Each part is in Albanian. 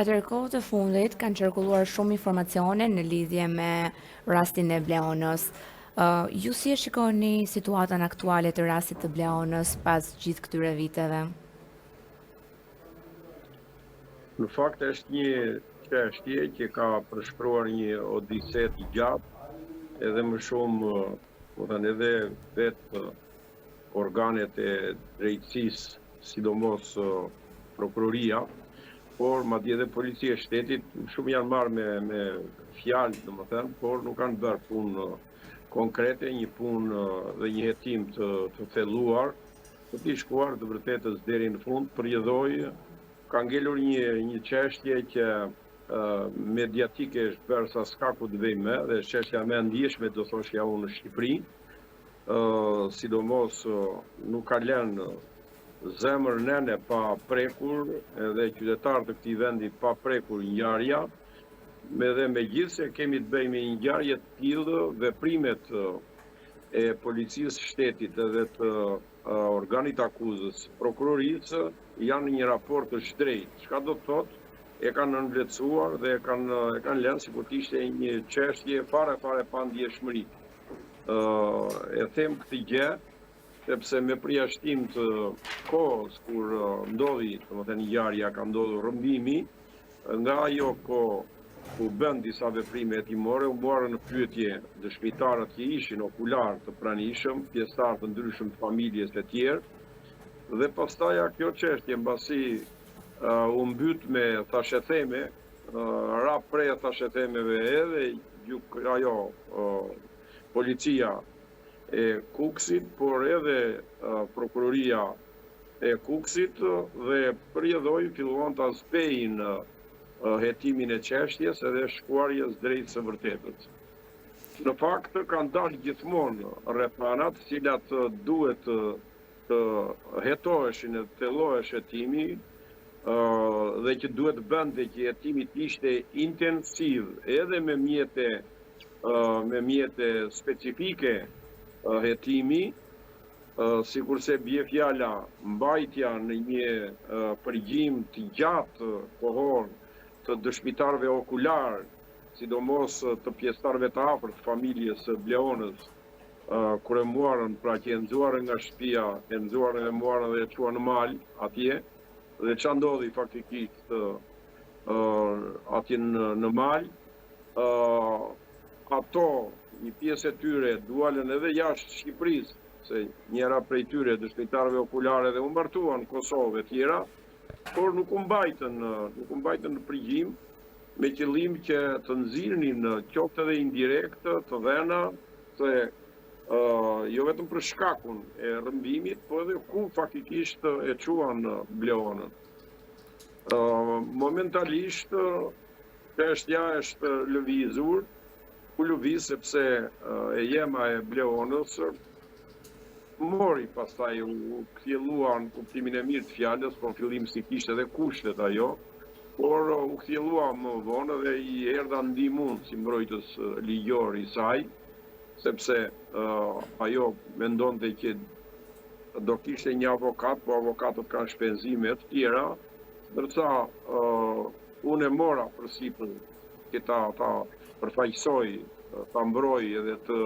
Atëherë kohët e fundit kanë qarkulluar shumë informacione në lidhje me rastin e Bleonës. Ju si e shikoni situatën aktuale të rastit të Bleonës pas gjithë këtyre viteve? Në fakt është një çështje që ka përshkruar një odiset i gjatë, edhe më shumë, edhe vetë organet e drejtësisë, sidomos prokuroria, por madje edhe policia e shtetit shumë janë marrë me fjalë, domethënë, por nuk kanë bërë punë konkrete, një punë dhe një hetim të thelluar, të shkuar të vërtetës deri në fund, përjedhoi ka ngelur një çështje që mediatike është bërë sa s'ka ku të vej me, dhe çështja më e ndjeshme do thoshja unë në Shqipëri, sidomos nuk ka lënë zemër nene pa prekur, edhe qytetarë të këtij vendi pa prekur ngjarja, megjithse kemi të bëjmë me një ngjarje të tillë, veprimet e policisë shtetit edhe të organit akuzës, prokurorisë, janë një raport të shdrejtë. Çka do të thotë? E kanë nënvlerësuar dhe e kanë lënë sikur të ishte një çështje fare pa ndjeshmëri. E them këtë gjë sepse me përjashtim të kohës kur ndodhi, domethënë ngjarja, ka ndodhur rrëmbimi, nga ajo kohë ku bën disa veprime hetimore, u morën në pyetje dëshmitarët që ishin okular të pranishëm, pjesëtarë të ndryshëm të familjes e tjerë, dhe pastaj kjo çështje mbasi u mbyt me thashetheme, rap prej thashethemeve edhe ajo policia e Kukësit, por edhe prokuroria e Kukësit, dhe përjedhoi filluan ta zbejnë hetimin e çështjes edhe shkuarjes drejt së vërtetës. Në fakt kanë dalë gjithmonë rrethana të cilat duhet të hetoheshin e të thellohesh hetimi, dhe që duhet bënte që hetimi të ishte intensiv edhe me mjete specifike hetimi, sikurse bie fjala mbajtja në një përgjim të gjatë kohor të dëshmitarëve okular, sidomos të pjesëtarëve të afërt të familjes së Bleonës, kur e muarën, pra që e nxuarën nga shtëpia, e nxuarën e muarën dhe e çuan në mal atje, dhe ç'a ndodhi faktikisht atje në mal, ato një pjesë e tyre dualën edhe jashtë Shqipërisë, se njëra prej tyre dëshmitarëve okulare dhe u martuan në Kosovë e tjera, por nuk u mbajtën në përgjim, me qëllim që të nxirrnin qoftë edhe indirekt të dhëna, se jo vetëm për shkakun e rrëmbimit, po edhe ku faktikisht e çuan Bleonën. Momentalisht çështja është lëvizur, ku lëviz sepse e jema e Bleonës mori pastaj u kthjellua në kuptimin e mirë të fjalës, po në fillim si kishte edhe kushtet ajo, por u kthjellua më vonë dhe i erdha ndihmën si mbrojtës ligjor i saj, sepse ajo mendonte që do kishte një avokat, po avokatët kanë shpenzime të tjera, ndërsa unë e mora përsipër që ta përfaqësoj, ta mbroj edhe të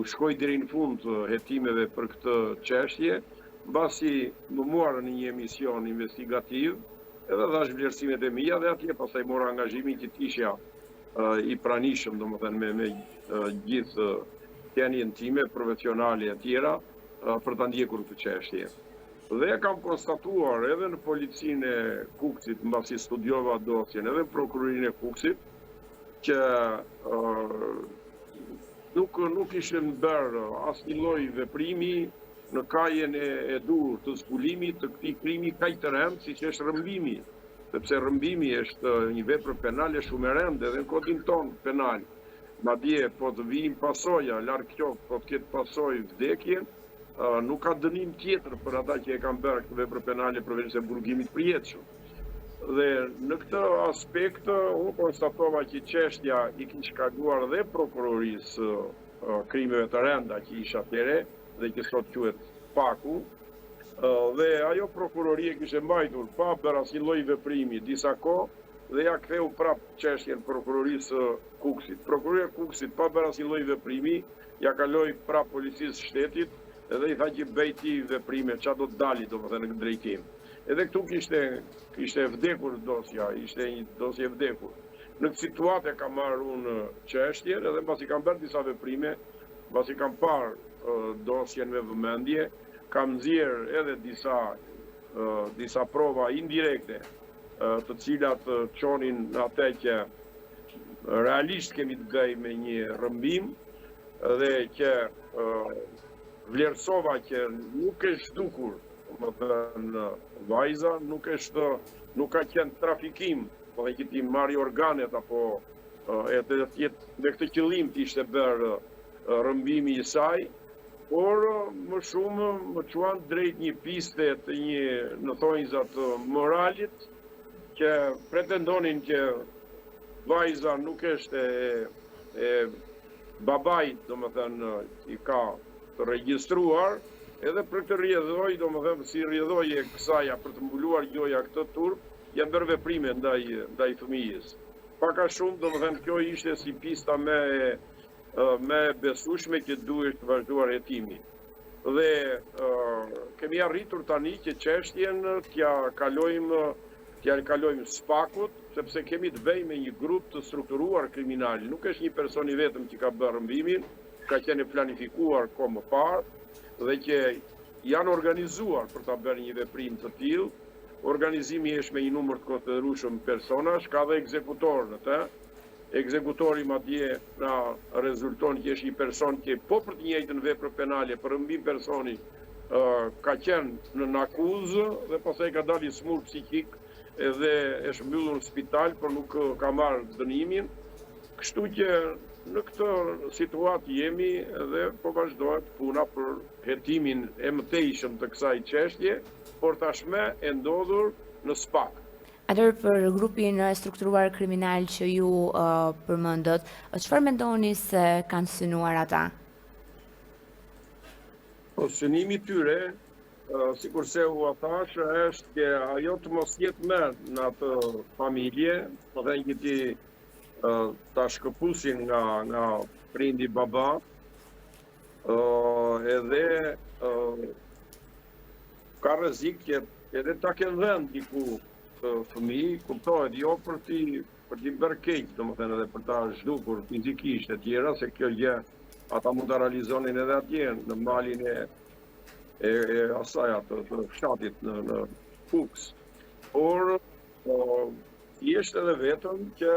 shkoj deri në fund hetimeve për këtë çështje, mbasi më muarën në një emision investigativ, edhe dhash vlerësimet e mia dhe atje pastaj mora angazhimin që të isha i pranishëm, domethënë me gjithë qenien time profesionale e tjera për ta ndjekur këtë çështje. Dhe kam konstatuar edhe në policinë e Kukësit, mbasi studiova dosjen, edhe në prokurorinë e Kukësit, që nuk ishin bërë asnjë lloj veprimi në kajen e dur të zbulimit të këtij krimi kaq të rënd siç është rrëmbimi, sepse rrëmbimi është një vepër penale shumë e rëndë edhe në kodin ton penal. Madje po të vijnë pasoja, larg qoftë, po të ketë pasojë vdekje, nuk ka dënim tjetër për ata që e kanë bërë këtë vepër penale përveç se burgimit përjetshëm. Dhe në këtë aspekt, unë konstatova që çështja i kishte kaluar dhe prokurorisë krimeve të rënda që isha atëre, dhe që sot quhet Paku, dhe ajo prokurorie kishte mbajtur pa bërë asnjë lloj veprimi disa kohë, dhe ja ktheu prap çështjen prokurorisë Kukësit. Prokuroria e Kukësit pa bërë asnjë lloj veprimi, ja kaloi prap policisë shtetit edhe i tha që bëj ti veprime, ç'a do të dali domethënë në drejtim. Edhe këtu kishte vdekur dosja, ishte një dosje vdekur. Në këtë situatë kam marrë unë çështjen edhe mbasi kam bërë disa veprime, mbasi kam parë dosjen me vëmendje, kam nxjerr edhe disa prova indirekte, të cilat çonin atë që realisht kemi të bëj me një rrëmbim dhe që vlerësova që nuk është dukur, domethënë vajza nuk ka qenë trafikim, po dhe që ti marri organet apo me këtë qëllim të ishte bërë rrëmbimi i saj, por më shumë më quan drejt një piste të një në thonjza të moralit që pretendonin që vajza nuk është e babait, domethënë i ka të regjistruar, edhe për të rrjedhoj, domethënë si rrjedhoje kësaja për të mbuluar gjoja këtë turp, janë bërë veprime ndaj fëmijës. Pak a shumë, domethënë kjo ishte si pista me besueshme që duhet të vazhduar hetimi. Dhe kemi arritur tani që çështjen t'ja kalojmë spakut, sepse kemi të bëjmë me një grup të strukturuar kriminal. Nuk është një person i vetëm që ka bërë rrëmbimin, ka qenë planifikuar kohë më parë dhe që janë organizuar për ta bërë një veprim të tillë. Organizimi është me një numër të konsiderueshëm personash, ka dhe ekzekutor në të. Ekzekutori madje na rezulton që është një person që po për të njëjtën vepër penale për rrëmbim personi ka qenë në akuzë dhe pastaj ka dalë i smur psikik edhe është mbyllur në spital, por nuk ka marrë dënimin. Kështu që në këtë situatë jemi dhe po vazhdohet puna për hetimin e mëtejshëm të kësaj çështje, por tashmë e ndodhur në SPAK. Atëherë për grupin strukturuar kriminal që ju përmendët, çfarë mendoni se kanë synuar ata? Synimi tyre, sikurse u thash, është që ajo të mos jetë më në atë familje, dhe që ti ta shkëpusin nga prindi baba, edhe ka rrezik që edhe ta kenë vend diku të fëmijë, kuptohet, jo për t'i bërë keq, domethënë edhe për ta zhdukur fizikisht e tjera, se kjo gjë ata mund ta realizonin edhe atje në malin e asaj të fshatit në Fuks. Por thjesht edhe vetëm që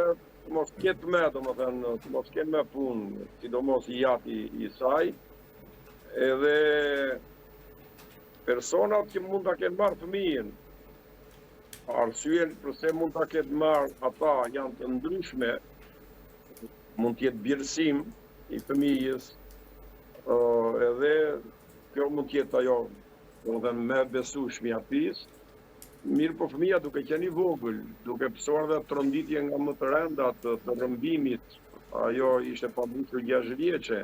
mos ketë me, domethënë, mos kenë me punë, sidomos i jati i saj, edhe personat që mund ta kenë marrë fëmijën, arsyen përse mund ta ketë marrë ata janë të ndryshme, mund të jetë birësim i fëmijës, edhe kjo mund të jetë ajo, domethënë me besueshmëri atis. Mirë, po fëmija duke qenë i vogël, duke pësuar dhe tronditje nga më të rënda të rrëmbimit, ajo ishte pabushur 6 vjeçe,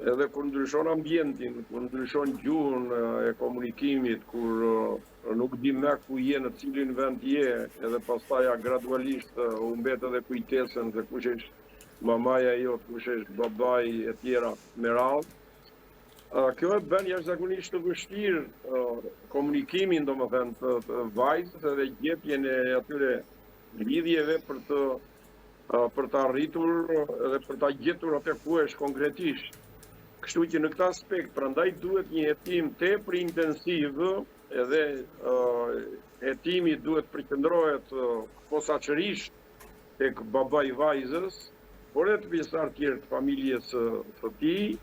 edhe kur ndryshon ambientin, kur ndryshon gjuhën e komunikimit, kur nuk di me ku je, në cilin vend je, edhe pastaja gradualisht u mbet edhe kujtesën se kush është mamaja jot, kush është babai e tjera me radhë. Kjo e bën jashtëzakonisht të vështirë komunikimin, domethënë, të vajzës edhe gjepjen e atyre lidhjeve për të arritur edhe për ta gjetur atë ku është konkretisht. Kështu që në këtë aspekt, prandaj duhet një hetim tepër intensiv, edhe hetimi duhet përqendrohet posaçërisht tek babai i vajzës, por edhe të pjesëtar tjerë të familjes së tij,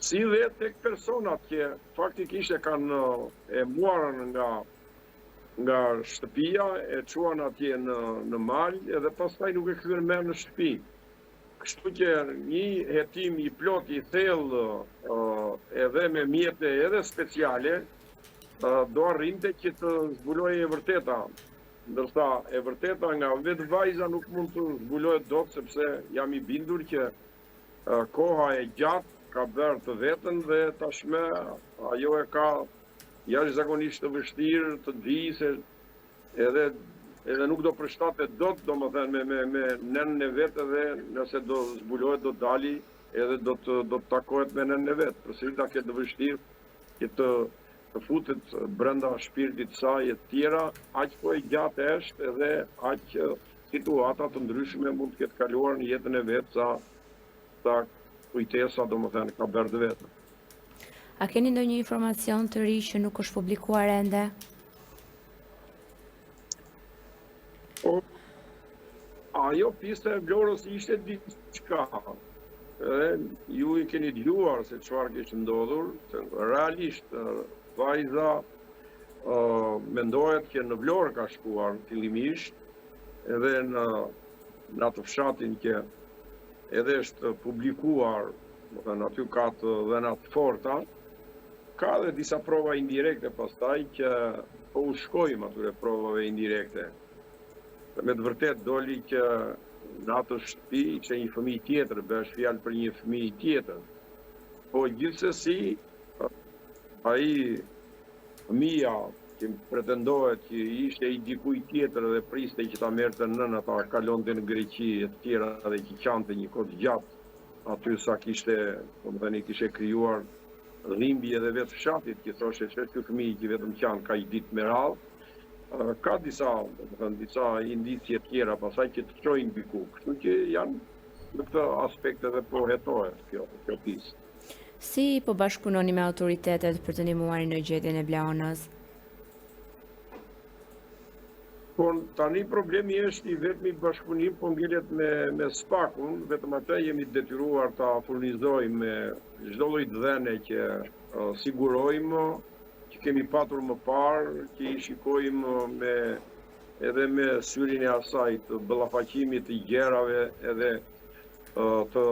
si dhe tek personat që faktikisht e kanë e muarën nga shtëpia, e çuan atje në mal, edhe pastaj nuk e kthyen më në shtëpi. Kështu që një hetim i plot i thellë edhe me mjete edhe speciale do arrinte që të zbulohej e vërteta. Ndërsa e vërteta nga vetë vajza nuk mund të zbulohet dot, sepse jam i bindur që koha e gjatë ka bërë të vetën dhe tashmë ajo e ka jashtëzakonisht të vështirë të di se edhe edhe nuk do përshtatet dot, domethënë me nënën e vet, edhe nëse do zbulohet do dali edhe do të takohet me nënën e vet. Përsëri ta ketë vështirë që të futet brenda shpirtit saj e tjera, aq po e gjatë është edhe aq situata të ndryshme mund të ketë kaluar në jetën e vet sa kujtesa domethënë ka bërë vetë. A keni ndonjë informacion të ri që nuk është publikuar ende? Po, ajo pista e Vlorës ishte diçka. Edhe ju i keni dëgjuar se çfarë kishte ndodhur. Realisht, vajza mendohet që në Vlorë ka shkuar fillimisht, edhe në atë fshatin që edhe është publikuar, domethënë aty ka të dhëna të forta, ka dhe disa prova indirekte pastaj që po u shkojmë atyre provave indirekte. Me të vërtet doli që në atë shtëpi ishte një fëmijë tjetër, bësh fjalë për një fëmijë tjetër. Po gjithsesi ai fëmia që pretendohet që ishte i dikujt tjetër dhe priste që ta merrte nëna, ta kalonte në Greqi e të tjera dhe që qante një kohë gjatë aty sa kishte, domethënë kishte krijuar dhimbje edhe vetë fshatit, që thoshe që ky fëmijë që vetëm qanë ka i ditë me radhë. Ka disa indicie tjera pasaj që të çojnë biku, kështu që janë në këtë aspekt edhe po hetohet kjo pistë. Si po bashkëpunoni me autoritetet për të ndihmuar në gjendjen e Bleonës? Por tani problemi është i vetmi bashkëpunim po ngelet me SPAK-un, vetëm atë jemi detyruar ta furnizojmë me çdo lloj dhënie që sigurojmë që kemi patur më parë, që i shikojmë edhe me syrin e asaj të ballafaqimit të gjerave edhe të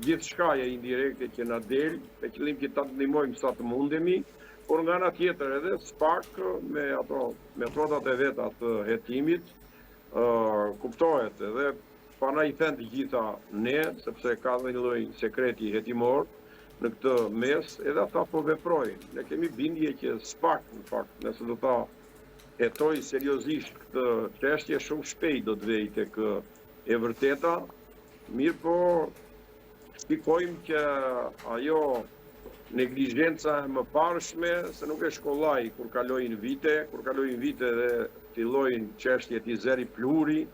gjithë shkaje indirekte që na del, me qëllim që ta ndihmojmë sa të mundemi, por nga ana tjetër edhe SPAK me ato metodat e veta të hetimit kuptohet edhe pana i thënë të gjitha ne, sepse ka dhe një lloj sekreti hetimor në këtë mes, edhe ata po veprojnë. Ne kemi bindje që SPAK, në fakt, nëse do ta hetoj seriozisht këtë çështje, shumë shpejt do të vejë tek e vërteta, mirë po shikojmë që ajo neglizhenca e mëparshme, se nuk e shkollaj kur kalojnë vite dhe fillojnë çështjet i zeri pluri,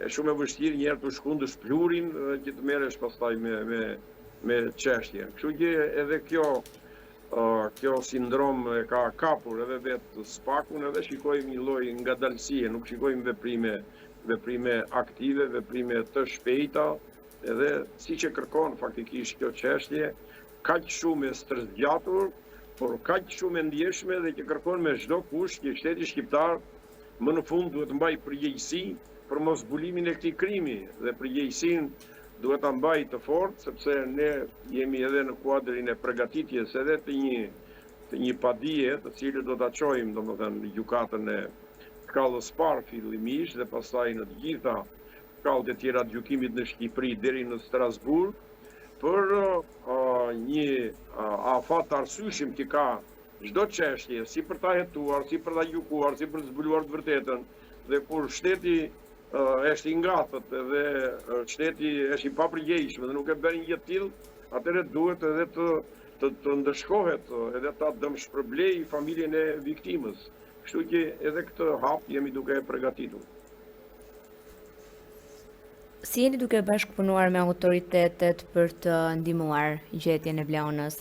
është shumë e vështirë një herë të shkundësh plurin dhe që të merresh pastaj me çështjen. Kështu që edhe kjo sindrom e ka kapur edhe vetë SPAK-un, edhe shikojmë një lloj ngadalësie, nuk shikojmë veprime aktive, veprime të shpejta, edhe siç e kërkon faktikisht kjo çështje, kaq shumë e stërzgjatur, por kaq shumë e ndjeshme dhe që kërkon me çdo kusht që shteti shqiptar më në fund duhet mbaj përgjegjësi për mos zbulimin e këtij krimi dhe përgjegjësinë duhet ta mbaj të fortë, sepse ne jemi edhe në kuadrin e përgatitjes edhe të një padije, të cilën do ta çojmë domethënë në gjykatën e shkallës parë fillimisht dhe pastaj në të gjitha shkallët e tjera të gjykimit në Shqipëri deri në Strasburg, për një afat arsyeshëm që ka çdo çështje, si për ta hetuar, si për ta gjykuar, si për të zbuluar të vërtetën, dhe kur shteti është i ngatët dhe shteti është i papërgjegjshëm dhe nuk e bën një tillë, atëherë duhet edhe të ndëshkohet edhe ta dëmshpërblej familjen e viktimës. Kështu që edhe këtë hap jemi duke e përgatitur. Si jeni duke bashkëpunuar me autoritetet për të ndihmuar gjendjen e Bleonës?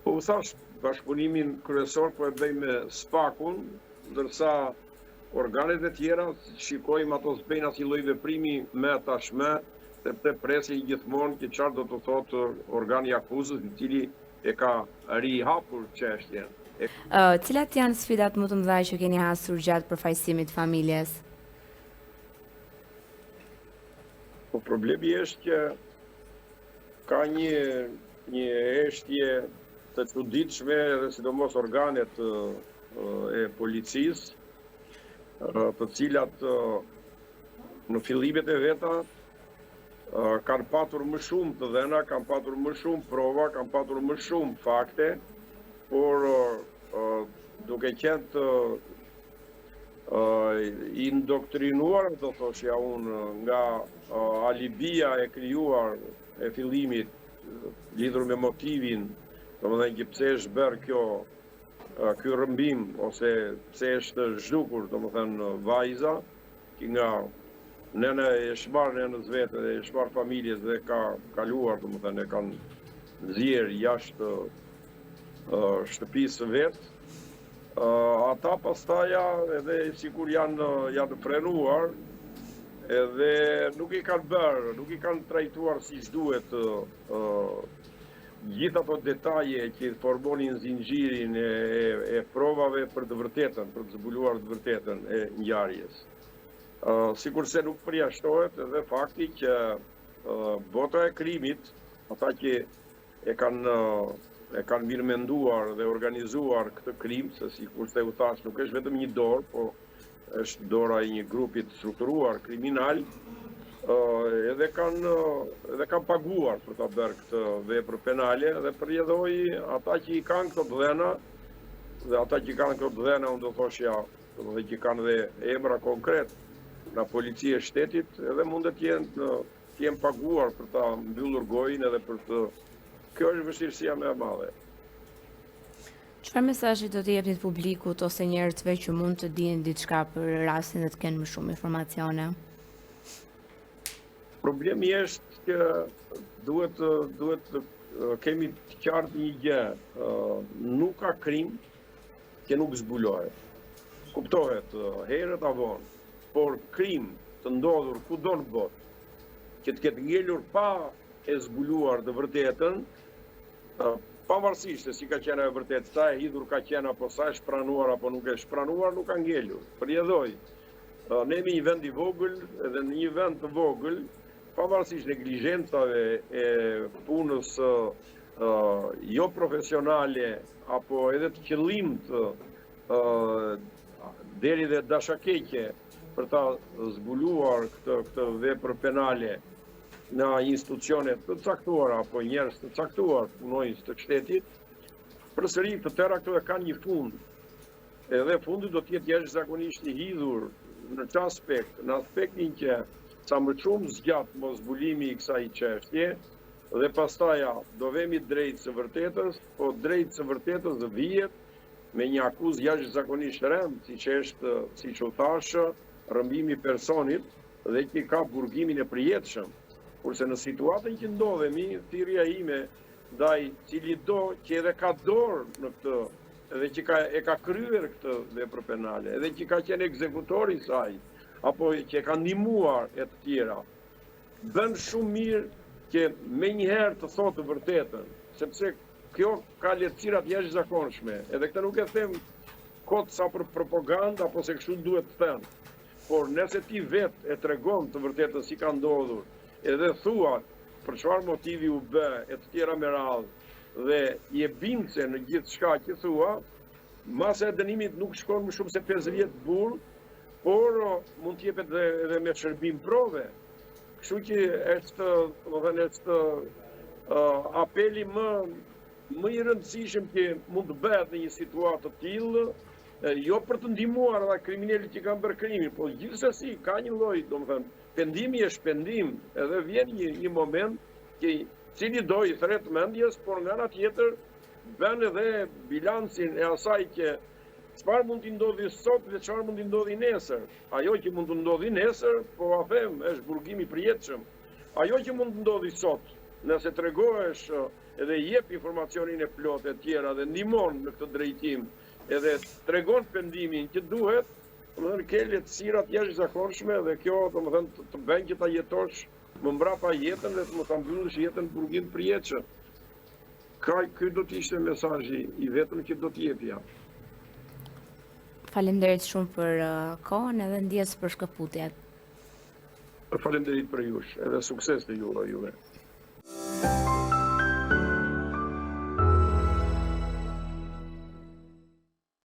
Po u thash, bashkëpunimin kryesor po e bëjmë me SPAK-un, ndërsa organet e tjera shikojmë ato s'bëjnë asnjë lloj veprimi me tashmë, sepse presin gjithmonë që çfarë do të thotë organi akuzës, i cili e ka rihapur çështjen. Cilat janë sfidat më të mëdha që keni hasur gjatë përfaqësimit të familjes? Po problemi është që ka një heshtje të çuditshme dhe sidomos organet e policisë, të cilat në fillimet e veta kanë patur më shumë të dhëna, kanë patur më shumë prova, kanë patur më shumë fakte, por duke qenë indoktrinuar, do thoshja unë, nga alibia e krijuar e fillimit lidhur me motivin, domethënë që pse është bërë ky rrëmbim ose pse është zhdukur, domethënë vajza, që nga nëna e shbar nënës vetë dhe e shbar familjes dhe ka kaluar, domethënë e kanë nxjerr jashtë shtëpisë vetë. Ata pastaja edhe sikur janë frenuar edhe nuk i kanë bërë, nuk i kanë trajtuar siç duhet gjithë ato detaje që formonin zinxhirin e provave për të vërtetën, për të zbuluar të vërtetën e ngjarjes. Sikurse nuk përjashtohet edhe fakti që bota e krimit, ata që e kanë mirëmenduar dhe organizuar këtë krim, se sikurse u thash, nuk është vetëm një dorë, po është dora e një grupi të strukturuar kriminal, edhe kanë paguar për ta bërë këtë vepër penale dhe përjedhoi ata që i kanë këto dhëna, dhe ata që kanë këto dhëna, unë do thoshja, dhe që kanë dhe emra konkret nga policia e shtetit, edhe mundet të jenë paguar për ta mbyllur gojën edhe për të. Kjo është vështirësia më e madhe. Çfarë mesazhi do t'i jepni publikut ose njerëzve që mund të dinë diçka për rastin dhe të kenë më shumë informacione? Problemi është që duhet të kemi të qartë një gjë, nuk ka krim që nuk zbulohet. Kuptohet herët avon, por krim të ndodhur kudo në botë, që të ketë ngelur pa e zbuluar të vërtetën, pavarësisht se si ka qenë e vërtet, sa e hidhur ka qenë apo sa e shpranuar apo nuk e shpranuar, nuk ka ngelur. Përjedhoi. Ne jemi një vend i vogël, edhe në një vend të vogël, pavarësisht neglizhencave e punës jo profesionale apo edhe të qëllimt deri dhe dashakeqe për ta zbuluar këtë vepër penale në institucionet të caktuara apo njerëz të caktuar punojës të shtetit, përsëri të tëra këto kanë një fund. Edhe fundi do të jetë jashtëzakonisht i hidhur në çfarë aspekt, në aspektin që sa më shumë zgjat mos zbulimi i kësaj çështje dhe pastaja do vemi drejt së vërtetës, po drejt së vërtetës vihet me një akuzë jashtëzakonisht rënd, siç u thash, rrëmbimi i personit dhe që ka burgimin e përjetshëm. Kurse në situatën që ndodhemi, thirrja ime ndaj cili do që edhe ka dorë në këtë, edhe që e ka kryer këtë vepër penale, edhe që ka qenë ekzekutori i saj, apo që ka ndihmuar e të tjera, bën shumë mirë që menjëherë të thotë të vërtetën, sepse kjo ka lehtësira të jashtëzakonshme, edhe këtë nuk e them kot sa për propagandë apo se kështu duhet të thënë, por nëse ti vetë e tregon të vërtetën si ka ndodhur, edhe thua për çfarë motivi u bë e të tjera me radhë dhe je bindse në gjithë shka që thua, masa e dënimit nuk shkon më shumë se 5 vjet burr, por mund të jepet edhe me shërbim prove. Kështu që është apeli më i rëndësishëm që mund të bëhet në një situatë të tillë, jo për të ndihmuar ata kriminalët që kanë bërë krimin, po gjithsesi ka një lloj, domethënë, pendimi është pendim, edhe vjen një moment që cili do i thret mendjes, por nga ana tjetër bën edhe bilancin e asaj që çfarë mund të ndodhi sot dhe çfarë mund të ndodhi nesër. Ajo që mund të ndodhi nesër, po a them, është burgim i përjetshëm. Ajo që mund të ndodhi sot, nëse tregohesh edhe jep informacionin e plotë e tjera dhe ndihmon në këtë drejtim, edhe tregon pendimin që duhet, domethënë ke lehtësira të jashtëzakonshme dhe kjo domethënë të bën që ta jetosh më mbrapa jetën dhe të mos ta mbyllësh jetën burgim përjetshëm. Ky do të ishte mesazhi i vetëm që do të jepja. Faleminderit shumë për kohën edhe ndjes për shkëputjet. Faleminderit për jush, edhe sukses të juve.